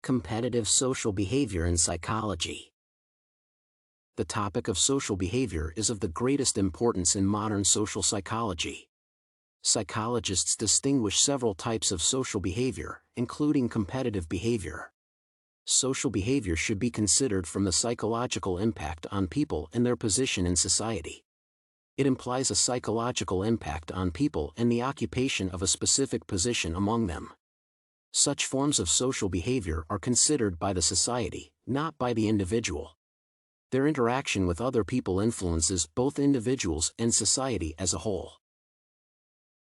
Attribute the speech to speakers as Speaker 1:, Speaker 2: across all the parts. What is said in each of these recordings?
Speaker 1: Competitive social behavior in psychology. The topic of social behavior is of the greatest importance in modern social psychology. Psychologists distinguish several types of social behavior, including competitive behavior. Social behavior should be considered from the psychological impact on people and their position in society. It implies a psychological impact on people and the occupation of a specific position among them. Such forms of social behavior are considered by the society, not by the individual. Their interaction with other people influences both individuals and society as a whole.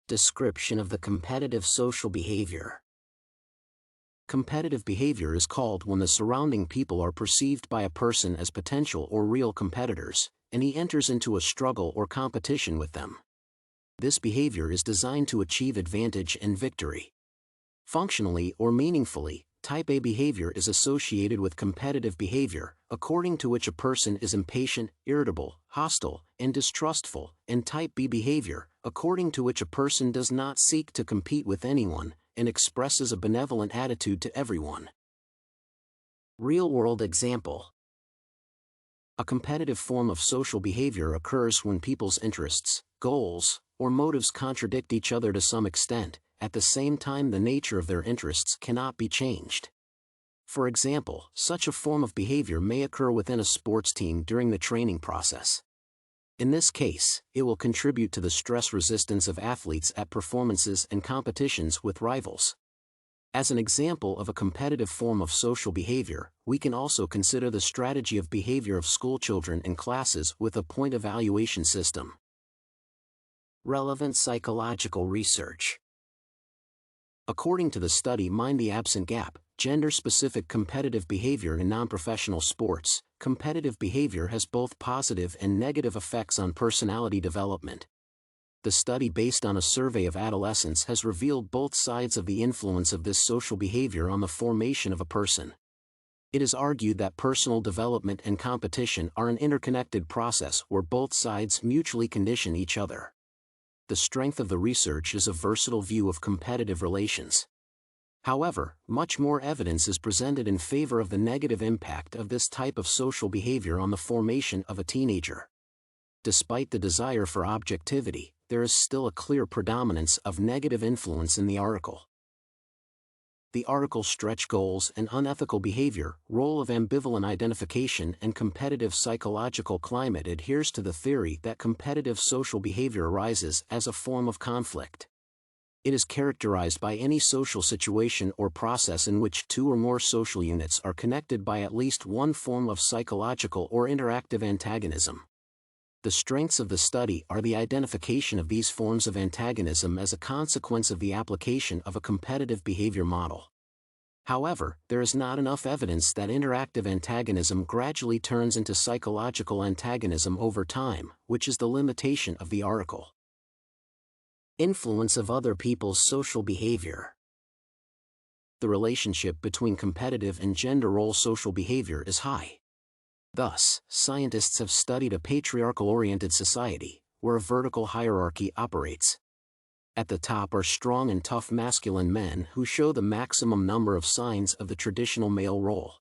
Speaker 1: Description of the competitive social behavior. Competitive behavior is called when the surrounding people are perceived by a person as potential or real competitors, and he enters into a struggle or competition with them. This behavior is designed to achieve advantage and victory. Functionally or meaningfully, Type A behavior is associated with competitive behavior, according to which a person is impatient, irritable, hostile, and distrustful, and Type B behavior, according to which a person does not seek to compete with anyone, and expresses a benevolent attitude to everyone. Real-world example. A competitive form of social behavior occurs when people's interests, goals, or motives contradict each other to some extent. At the same time, the nature of their interests cannot be changed. For example, such a form of behavior may occur within a sports team during the training process. In this case, it will contribute to the stress resistance of athletes at performances and competitions with rivals. As an example of a competitive form of social behavior, we can also consider the strategy of behavior of schoolchildren in classes with a point evaluation system. Relevant psychological research. According to the study Mind the Absent Gap, Gender-Specific Competitive Behavior in Non-Professional Sports, competitive behavior has both positive and negative effects on personality development. The study, based on a survey of adolescents, has revealed both sides of the influence of this social behavior on the formation of a person. It is argued that personal development and competition are an interconnected process where both sides mutually condition each other. The strength of the research is a versatile view of competitive relations. However, much more evidence is presented in favor of the negative impact of this type of social behavior on the formation of a teenager. Despite the desire for objectivity, there is still a clear predominance of negative influence in the article. The article Stretch Goals and Unethical Behavior, Role of Ambivalent Identification and Competitive Psychological Climate adheres to the theory that competitive social behavior arises as a form of conflict. It is characterized by any social situation or process in which two or more social units are connected by at least one form of psychological or interactive antagonism. The strengths of the study are the identification of these forms of antagonism as a consequence of the application of a competitive behavior model. However, there is not enough evidence that interactive antagonism gradually turns into psychological antagonism over time, which is the limitation of the article. Influence of other people's social behavior. The relationship between competitive and gender role social behavior is high. Thus, scientists have studied a patriarchal-oriented society, where a vertical hierarchy operates. At the top are strong and tough masculine men who show the maximum number of signs of the traditional male role.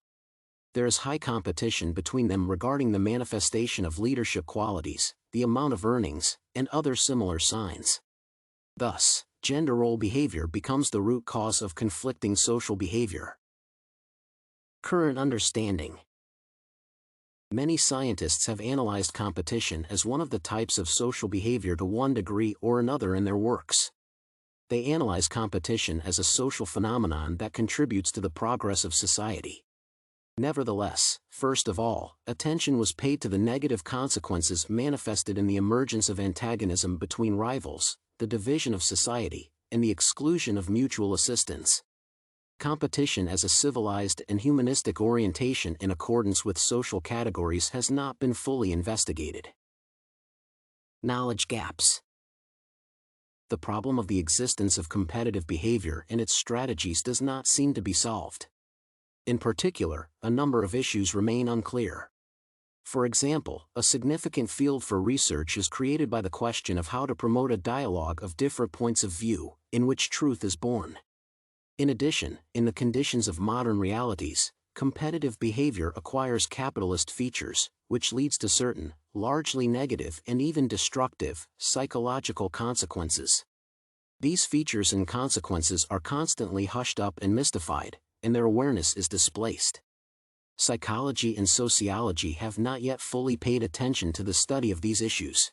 Speaker 1: There is high competition between them regarding the manifestation of leadership qualities, the amount of earnings, and other similar signs. Thus, gender role behavior becomes the root cause of conflicting social behavior. Current understanding. Many scientists have analyzed competition as one of the types of social behavior to one degree or another in their works. They analyze competition as a social phenomenon that contributes to the progress of society. Nevertheless, first of all, attention was paid to the negative consequences manifested in the emergence of antagonism between rivals, the division of society, and the exclusion of mutual assistance. Competition as a civilized and humanistic orientation in accordance with social categories has not been fully investigated. Knowledge gaps. The problem of the existence of competitive behavior and its strategies does not seem to be solved. In particular, a number of issues remain unclear. For example, a significant field for research is created by the question of how to promote a dialogue of different points of view, in which truth is born. In addition, in the conditions of modern realities, competitive behavior acquires capitalist features, which leads to certain, largely negative and even destructive, psychological consequences. These features and consequences are constantly hushed up and mystified, and their awareness is displaced. Psychology and sociology have not yet fully paid attention to the study of these issues.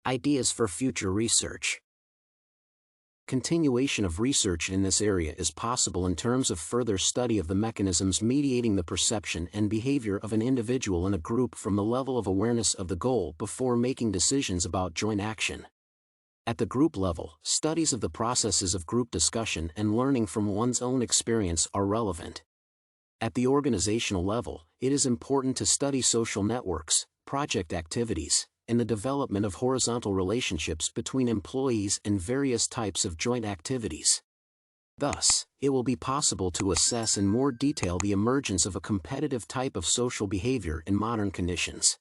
Speaker 1: Ideas for future research. Continuation of research in this area is possible in terms of further study of the mechanisms mediating the perception and behavior of an individual and a group from the level of awareness of the goal before making decisions about joint action. At the group level, studies of the processes of group discussion and learning from one's own experience are relevant. At the organizational level, it is important to study social networks, project activities, and the development of horizontal relationships between employees and various types of joint activities. Thus, it will be possible to assess in more detail the emergence of a competitive type of social behavior in modern conditions.